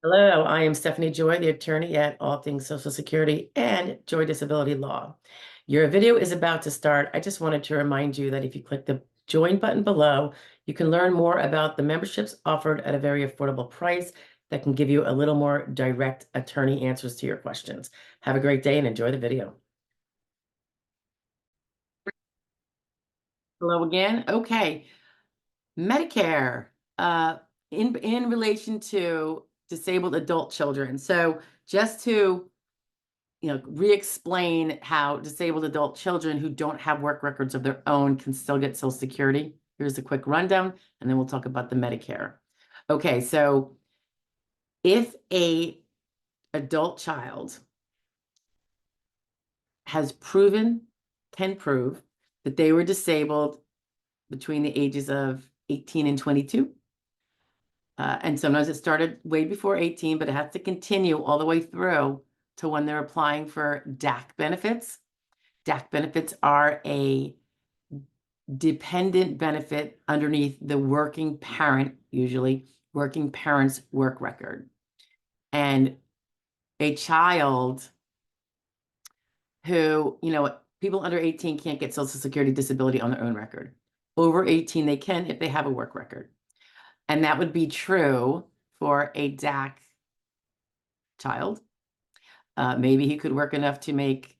Hello, I am Stephanie Joy, the attorney at All Things Social Security and Joy Disability Law. Your video is about to start. I just wanted to remind you that if you click the join button below, you can learn more about the memberships offered at a very affordable price that can give you a little more direct attorney answers to your questions. Have a great day and enjoy the video. Hello again. Okay. Medicare, in relation to disabled adult children. So just to re-explain how disabled adult children who don't have work records of their own can still get Social Security. Here's a quick rundown, and then we'll talk about the Medicare. Okay, so if a adult child can prove that they were disabled between the ages of 18 and 22, and sometimes it started way before 18, but it has to continue all the way through to when they're applying for DAC benefits. DAC benefits are a dependent benefit underneath the working parent, usually working parent's work record. And a child who, people under 18 can't get Social Security disability on their own record. Over 18, they can if they have a work record. And that would be true for a DAC child. Maybe he could work enough to make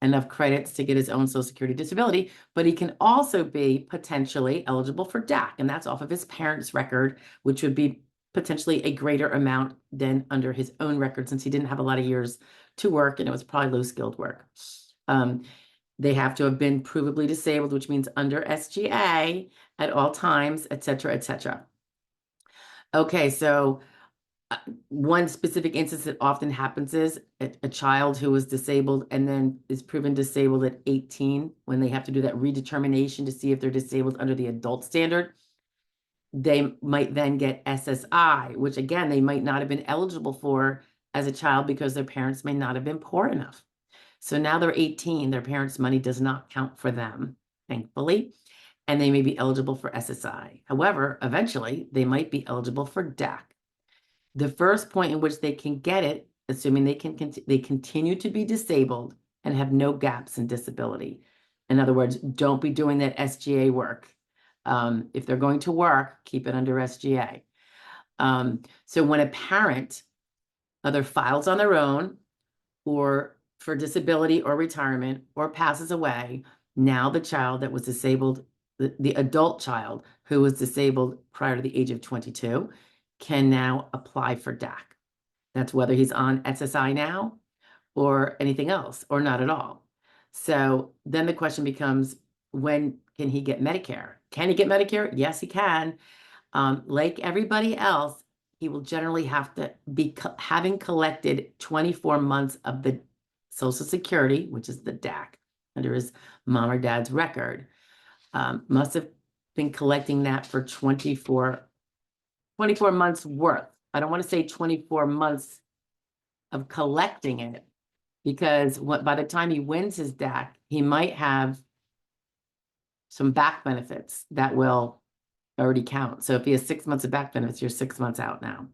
enough credits to get his own Social Security disability, but he can also be potentially eligible for DAC, and that's off of his parents' record, which would be potentially a greater amount than under his own record since he didn't have a lot of years to work and it was probably low-skilled work. They have to have been provably disabled, which means under SGA at all times, et cetera, et cetera. Okay, so one specific instance that often happens is a child who is disabled and then is proven disabled at 18 when they have to do that redetermination to see if they're disabled under the adult standard. They might then get SSI, which again, they might not have been eligible for as a child because their parents may not have been poor enough. So now they're 18, their parents' money does not count for them, thankfully, and they may be eligible for SSI. However, eventually they might be eligible for DAC. The first point in which they can get it, assuming they continue to be disabled and have no gaps in disability. In other words, don't be doing that SGA work. If they're going to work, keep it under SGA. So when a parent either files on their own or for disability or retirement or passes away, now the child that was disabled, the adult child who was disabled prior to the age of 22, can now apply for DAC. That's whether he's on SSI now or anything else or not at all. So then the question becomes, when can he get Medicare? Can he get Medicare? Yes, he can. Like everybody else, he will generally have to be having collected 24 months of the Social Security, which is the DAC, under his mom or dad's record. Must have been collecting that for 24 months worth. I don't want to say 24 months of collecting it because by the time he wins his DAC, he might have some back benefits that will already count. So if he has 6 months of back benefits, you're 6 months out now.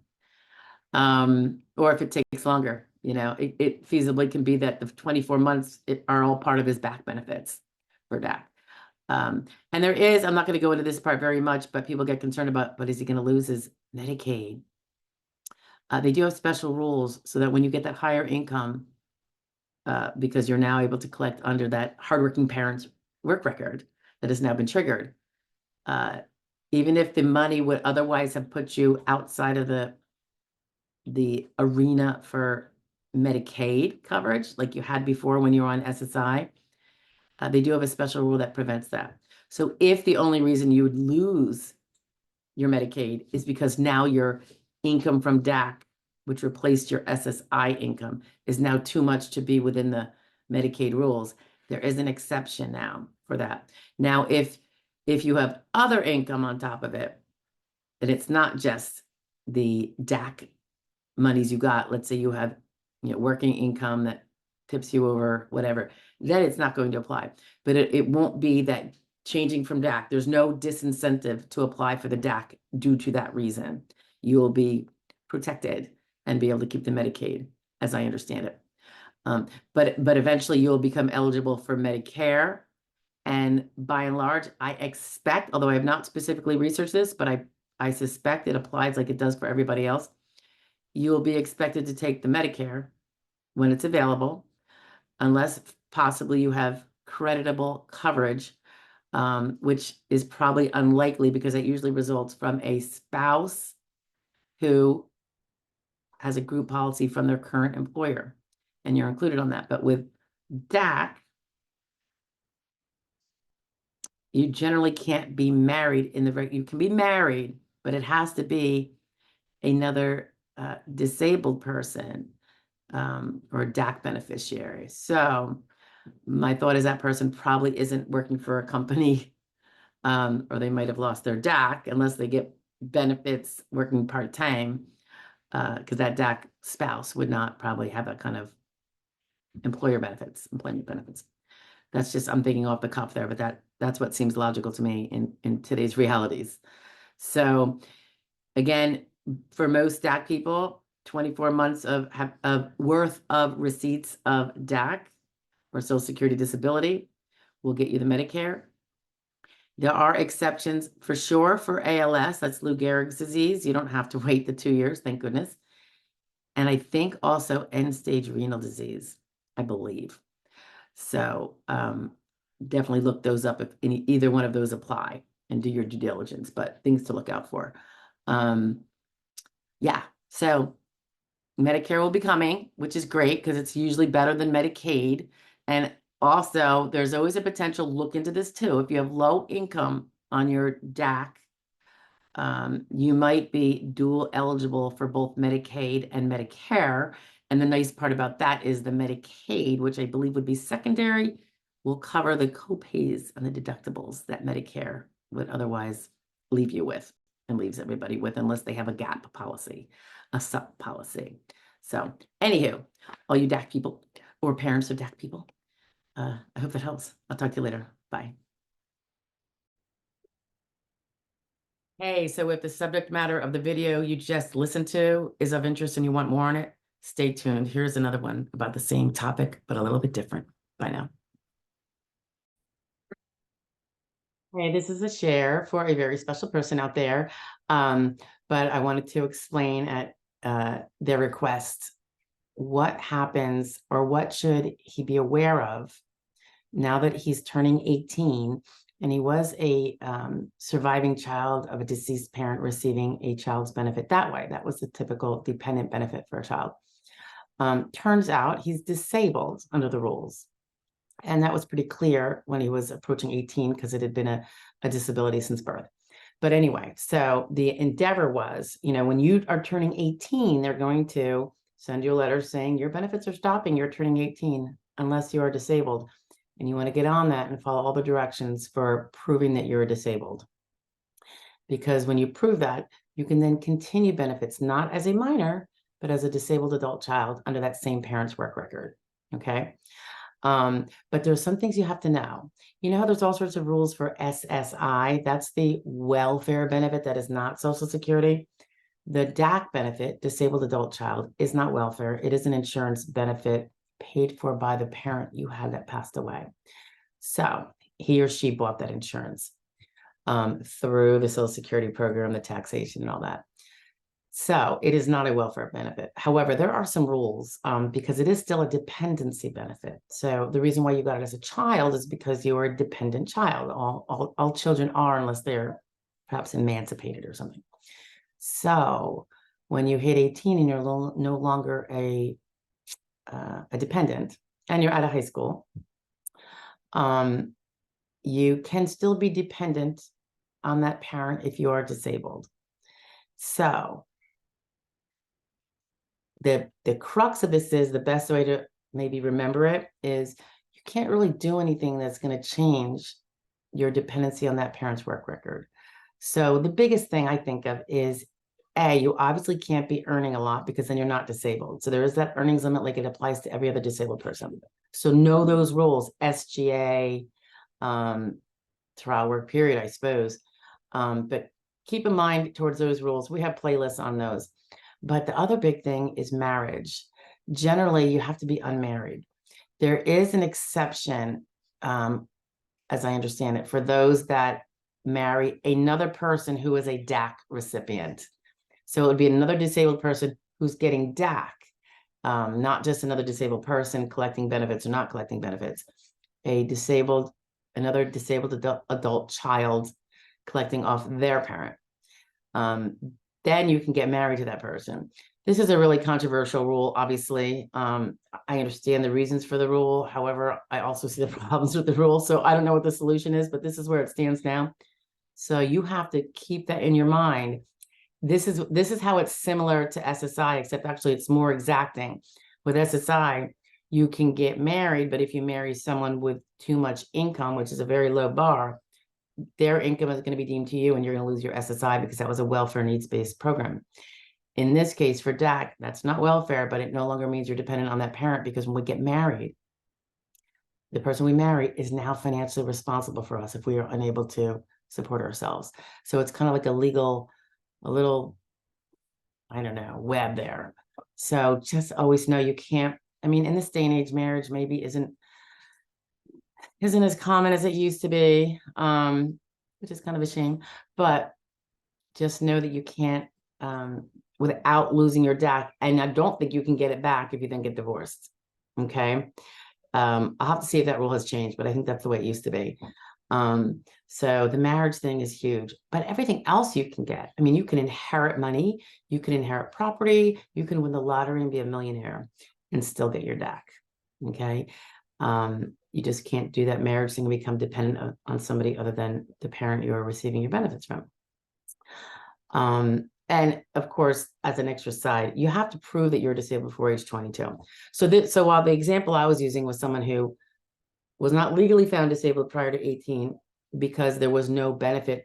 Or if it takes longer, it feasibly can be that the 24 months are all part of his back benefits for DAC. And there is, I'm not going to go into this part very much, but people get concerned about, but is he going to lose his Medicaid? They do have special rules so that when you get that higher income, because you're now able to collect under that hardworking parent's work record that has now been triggered, even if the money would otherwise have put you outside of the arena for Medicaid coverage, like you had before when you were on SSI, they do have a special rule that prevents that. So if the only reason you would lose your Medicaid is because now your income from DAC, which replaced your SSI income, is now too much to be within the Medicaid rules, there is an exception now for that. Now, if you have other income on top of it, and it's not just the DAC monies you got, let's say you have working income that tips you over, whatever, then it's not going to apply. But it won't be that changing from DAC. There's no disincentive to apply for the DAC due to that reason. You will be protected and be able to keep the Medicaid, as I understand it. But eventually you'll become eligible for Medicare. And by and large, I expect, although I have not specifically researched this, but I suspect it applies like it does for everybody else. You will be expected to take the Medicare when it's available, unless possibly you have creditable coverage, which is probably unlikely because it usually results from a spouse who has a group policy from their current employer, and you're included on that. But with DAC, you generally can't be married you can be married, but it has to be another disabled person or a DAC beneficiary. So my thought is that person probably isn't working for a company, or they might have lost their DAC unless they get benefits working part-time, because that DAC spouse would not probably have that kind of employment benefits. That's just, I'm thinking off the cuff there, but that's what seems logical to me in today's realities. So again, for most DAC people, 24 months of worth of receipts of DAC or Social Security disability will get you the Medicare. There are exceptions for sure for ALS, that's Lou Gehrig's disease. You don't have to wait the 2 years, thank goodness. And I think also end-stage renal disease, I believe. So definitely look those up if either one of those apply and do your due diligence, but things to look out for. Yeah, so Medicare will be coming, which is great because it's usually better than Medicaid. And also, there's always a potential, look into this too. If you have low income on your DAC, you might be dual eligible for both Medicaid and Medicare. And the nice part about that is the Medicaid, which I believe would be secondary, will cover the copays and the deductibles that Medicare would otherwise leave you with and leaves everybody with, unless they have a gap policy, a sub policy. So anywho, all you DAC people or parents of DAC people, I hope that helps. I'll talk to you later. Bye. Hey, so if the subject matter of the video you just listened to is of interest and you want more on it, stay tuned. Here's another one about the same topic, but a little bit different. Bye now. Hey, this is a share for a very special person out there. But I wanted to explain at their request what happens or what should he be aware of now that he's turning 18 and he was a surviving child of a deceased parent receiving a child's benefit that way. That was the typical dependent benefit for a child. Turns out he's disabled under the rules. And that was pretty clear when he was approaching 18 because it had been a disability since birth. But anyway, so the endeavor was, when you are turning 18, they're going to send you a letter saying your benefits are stopping, you're turning 18 unless you are disabled. And you want to get on that and follow all the directions for proving that you're disabled. Because when you prove that, you can then continue benefits, not as a minor, but as a disabled adult child under that same parent's work record, okay? But there's some things you have to know. You know how there's all sorts of rules for SSI? That's the welfare benefit that is not Social Security. The DAC benefit, disabled adult child, is not welfare. It is an insurance benefit paid for by the parent you had that passed away. So he or she bought that insurance through the Social Security program, the taxation and all that. So it is not a welfare benefit. However, there are some rules because it is still a dependency benefit. So the reason why you got it as a child is because you are a dependent child. All children are, unless they're perhaps emancipated or something. So when you hit 18 and you're no longer a dependent and you're out of high school, you can still be dependent on that parent if you are disabled. So the crux of this is, the best way to maybe remember it is, you can't really do anything that's going to change your dependency on that parent's work record. So the biggest thing I think of is, you obviously can't be earning a lot because then you're not disabled. So there is that earnings limit like it applies to every other disabled person. So know those rules, SGA, trial work period, I suppose. But keep in mind towards those rules. We have playlists on those. But the other big thing is marriage. Generally, you have to be unmarried. There is an exception, as I understand it, for those that marry another person who is a DAC recipient. So it would be another disabled person who's getting DAC, not just another disabled person collecting benefits or not collecting benefits. Another disabled adult child collecting off their parent. Then you can get married to that person. This is a really controversial rule, obviously. I understand the reasons for the rule. However, I also see the problems with the rule. So I don't know what the solution is, but this is where it stands now. So you have to keep that in your mind. This is how it's similar to SSI, except actually it's more exacting. With SSI, you can get married, but if you marry someone with too much income, which is a very low bar, their income is going to be deemed to you and you're going to lose your SSI because that was a welfare needs-based program. In this case, for DAC, that's not welfare, but it no longer means you're dependent on that parent, because when we get married, the person we marry is now financially responsible for us if we are unable to support ourselves. So it's kind of like a little, I don't know, web there. So just always know you can't, I mean, in this day and age, marriage maybe isn't as common as it used to be, which is kind of a shame, but just know that you can't, without losing your DAC, and I don't think you can get it back if you then get divorced. Okay. I'll have to see if that rule has changed, but I think that's the way it used to be. So the marriage thing is huge, but everything else you can get. I mean, you can inherit money, you can inherit property, you can win the lottery and be a millionaire and still get your DAC. Okay. You just can't do that marriage thing and become dependent on somebody other than the parent you are receiving your benefits from. And of course, as an extra side, you have to prove that you're disabled before age 22. So while the example I was using was someone who was not legally found disabled prior to 18 because there was no benefit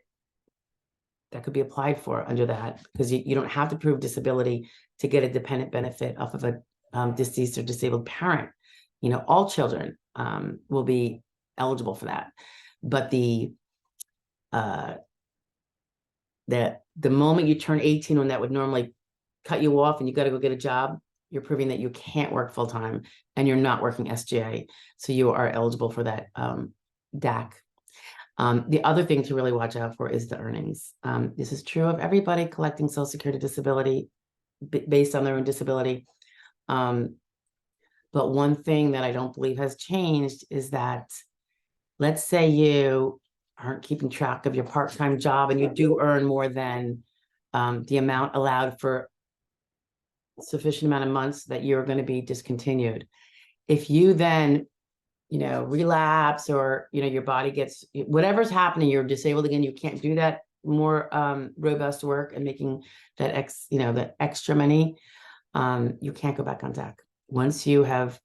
that could be applied for under that, because you don't have to prove disability to get a dependent benefit off of a deceased or disabled parent. You know, all children will be eligible for that. But the moment you turn 18, when that would normally cut you off and you got to go get a job, you're proving that you can't work full time and you're not working SGA. So you are eligible for that DAC. The other thing to really watch out for is the earnings. This is true of everybody collecting Social Security disability based on their own disability. But one thing that I don't believe has changed is that, let's say you aren't keeping track of your part-time job and you do earn more than the amount allowed for sufficient amount of months that you're going to be discontinued. If you then, relapse, or, your body gets, whatever's happening, you're disabled again, you can't do that more robust work and making that that extra money, you can't go back on DAC. Once you have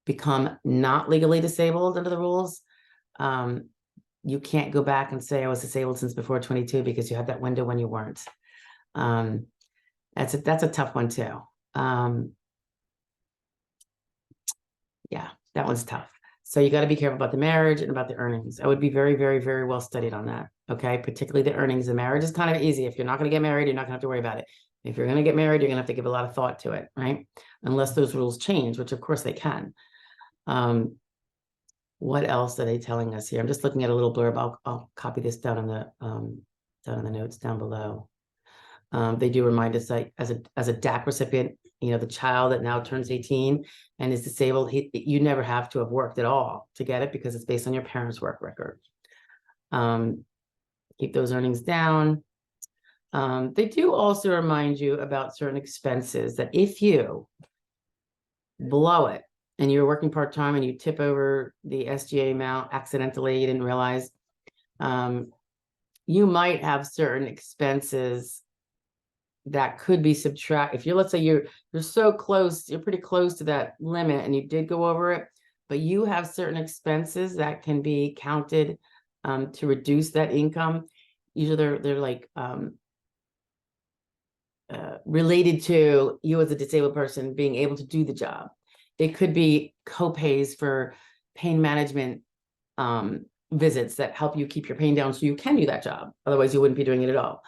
become not legally disabled under the rules, you can't go back and say I was disabled since before 22, because you had that window when you weren't. That's a tough one too. Yeah, that one's tough. So you got to be careful about the marriage and about the earnings. I would be very, very, very well studied on that. Okay, particularly the earnings. The marriage is kind of easy. If you're not going to get married, you're not going to have to worry about it. If you're going to get married, you're going to have to give a lot of thought to it, right? Unless those rules change, which of course they can. What else are they telling us here? I'm just looking at a little blurb. I'll copy this down on the notes down below. They do remind us that as a DAC recipient, the child that now turns 18 and is disabled, you never have to have worked at all to get it, because it's based on your parents' work record. Keep those earnings down. They do also remind you about certain expenses, that if you blow it and you're working part-time and you tip over the SGA amount accidentally, you didn't realize, you might have certain expenses that could be subtracted. If let's say you're so close, you're pretty close to that limit and you did go over it, but you have certain expenses that can be counted to reduce that income. Usually they're like related to you as a disabled person being able to do the job. It could be co-pays for pain management visits that help you keep your pain down so you can do that job. Otherwise, you wouldn't be doing it at all.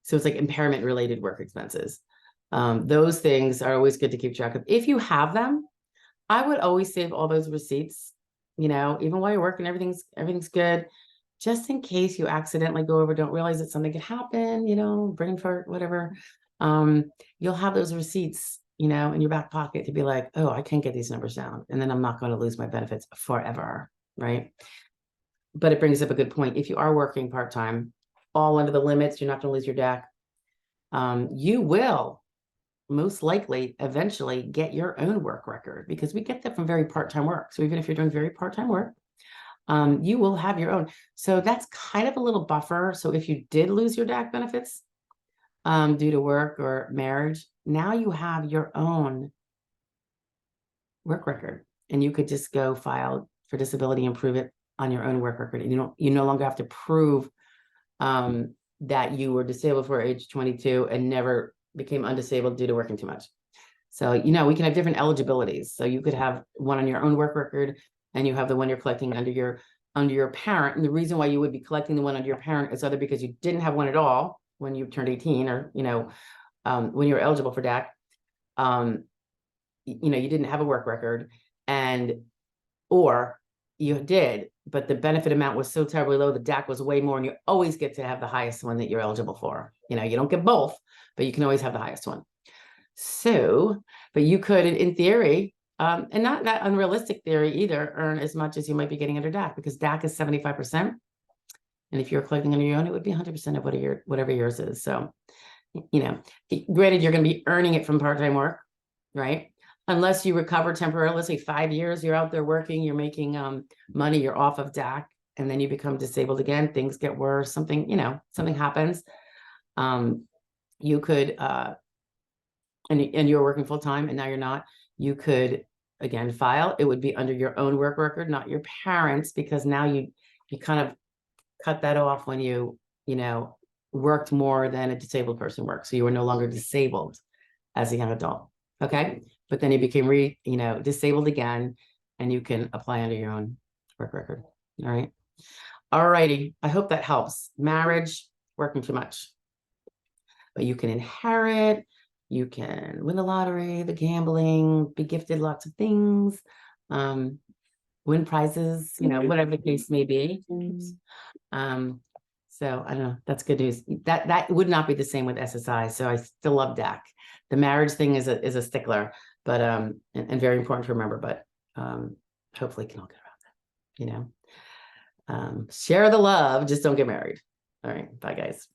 So it's like impairment related work expenses. Those things are always good to keep track of. If you have them, I would always save all those receipts, even while you're working, everything's good. Just in case you accidentally go over, don't realize that something could happen, brain fart, whatever. You'll have those receipts, in your back pocket to be like, oh, I can't get these numbers down. And then I'm not going to lose my benefits forever. Right. But it brings up a good point. If you are working part-time, all under the limits, you're not going to lose your DAC. You will most likely eventually get your own work record, because we get that from very part-time work. So even if you're doing very part-time work, you will have your own. So that's kind of a little buffer. So if you did lose your DAC benefits due to work or marriage, now you have your own work record, and you could just go file for disability and prove it on your own work record. And you no longer have to prove that you were disabled for age 22 and never became undisabled due to working too much. So, we can have different eligibilities. So you could have one on your own work record, and you have the one you're collecting under your parent. And the reason why you would be collecting the one under your parent is either because you didn't have one at all when you turned 18, or, when you were eligible for DAC, you didn't have a work record, or you did, but the benefit amount was so terribly low, the DAC was way more, and you always get to have the highest one that you're eligible for. You don't get both, but you can always have the highest one. So, but you could, in theory, and not that unrealistic theory either, earn as much as you might be getting under DAC, because DAC is 75%. And if you're collecting under your own, it would be 100% of whatever yours is. So, granted, you're going to be earning it from part-time work, right? Unless you recover temporarily, let's say 5 years, you're out there working, you're making money, you're off of DAC, and then you become disabled again, things get worse, something happens. You could, and you're working full time and now you're not, you could again file. It would be under your own work record, not your parents', because now you kind of cut that off when you worked more than a disabled person works. So you were no longer disabled as a young adult. Okay. But then you became disabled again, and you can apply under your own work record. All right. All righty. I hope that helps. Marriage, working too much. But you can inherit, you can win the lottery, the gambling, be gifted lots of things, win prizes, whatever the case may be. So I don't know, that's good news. That would not be the same with SSI. So I still love DAC. The marriage thing is a stickler, but and very important to remember, but hopefully can all get around that, share the love, just don't get married. All right, bye guys.